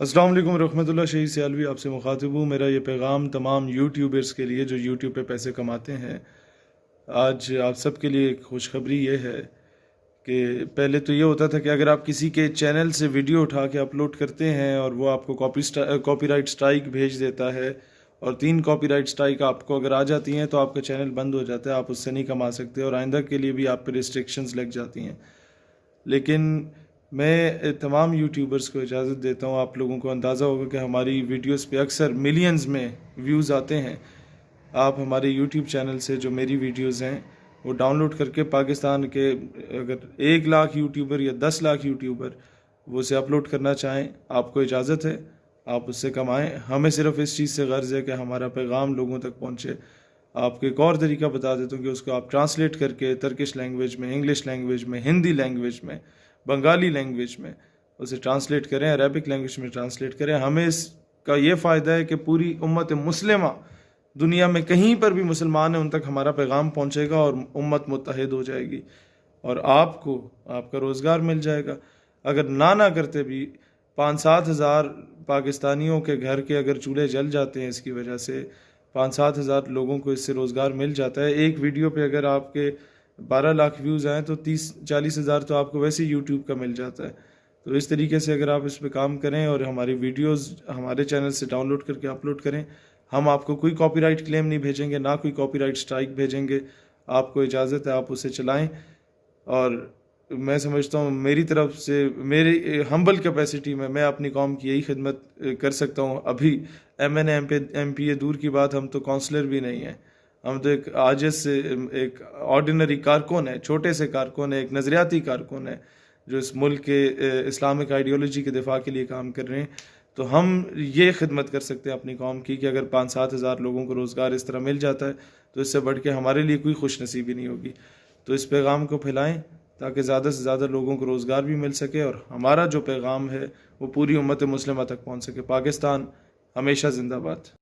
अस्सलाम वालेकुम रहमतुल्लाह। शहीद सियालवी आपसे मुखातिब हूँ। मेरा ये पैगाम तमाम यूट्यूबर्स के लिए जो यूट्यूब पे पैसे कमाते हैं। आज आप सब के लिए एक खुशखबरी ये है कि पहले तो ये होता था कि अगर आप किसी के चैनल से वीडियो उठा के अपलोड करते हैं और वो आपको कॉपीराइट स्ट्राइक भेज देता है और 3 कॉपीराइट स्ट्राइक आपको अगर आ जाती हैं तो आपका चैनल बंद हो जाता है, आप उससे नहीं कमा सकते और आइंदा के लिए भी आप पे रिस्ट्रिक्शंस लग जाती हैं। लेकिन मैं तमाम यूट्यूबर्स को इजाज़त देता हूँ। आप लोगों को अंदाज़ा होगा कि हमारी वीडियोस पे अक्सर मिलियंस में व्यूज़ आते हैं। आप हमारे यूट्यूब चैनल से जो मेरी वीडियोस हैं वो डाउनलोड करके पाकिस्तान के अगर 1 लाख यूट्यूबर या 10 लाख यूट्यूबर वो उसे अपलोड करना चाहें, आपको इजाज़त है, आप उससे कमाएं। हमें सिर्फ इस चीज़ से गर्ज़ है कि हमारा पैगाम लोगों तक पहुँचे। आपको एक और तरीका बता देता हूँ कि उसको आप ट्रांसलेट करके तुर्किश लैंग्वेज में, इंग्लिश लैंग्वेज में, हिंदी लैंग्वेज में, बंगाली लैंग्वेज में उसे ट्रांसलेट करें, अरबिक लैंग्वेज में ट्रांसलेट करें। हमें इसका ये फ़ायदा है कि पूरी उम्मत मुस्लिमा दुनिया में कहीं पर भी मुसलमान है उन तक हमारा पैगाम पहुँचेगा और उम्मत मुत्तहिद हो जाएगी और आपको आपका रोज़गार मिल जाएगा। अगर ना करते भी 5-7 हज़ार पाकिस्तानियों के घर के अगर चूल्हे जल जाते हैं इसकी वजह से, 5-7 हज़ार लोगों को इससे रोज़गार मिल जाता है। एक वीडियो पे अगर आपके 12 लाख व्यूज़ आएँ तो 30-40 हज़ार तो आपको वैसे ही यूट्यूब का मिल जाता है। तो इस तरीके से अगर आप इस पे काम करें और हमारी वीडियोस हमारे चैनल से डाउनलोड करके अपलोड करें, हम आपको कोई कॉपीराइट क्लेम नहीं भेजेंगे, ना कोई कॉपीराइट स्ट्राइक भेजेंगे। आपको इजाज़त है, आप उसे चलाएं। और मैं समझता हूँ मेरी तरफ से, मेरी हम्बल कैपेसिटी में मैं अपनी कौम की यही खिदमत कर सकता हूँ। अभी MNA MPA दूर की बात, हम तो काउंसलर भी नहीं हैं। हम तो एक आजिज़ से एक ऑर्डिनरी कारकुन है, छोटे से कारकुन है, एक नज़रियाती कारकुन है जो इस मुल्क के इस्लामिक आइडियोलॉजी के दिफा के लिए काम कर रहे हैं। तो हम ये खिदमत कर सकते हैं अपनी कौम की कि अगर 5-7 हज़ार लोगों को रोज़गार इस तरह मिल जाता है तो इससे बढ़ के हमारे लिए कोई खुश नसीबी नहीं होगी। तो इस पैगाम को फैलाएं ताकि ज़्यादा से ज़्यादा लोगों को रोज़गार भी मिल सके और हमारा जो पैगाम है वो पूरी उम्मत मुस्लिमा तक पहुँच सके। पाकिस्तान हमेशा जिंदाबाद।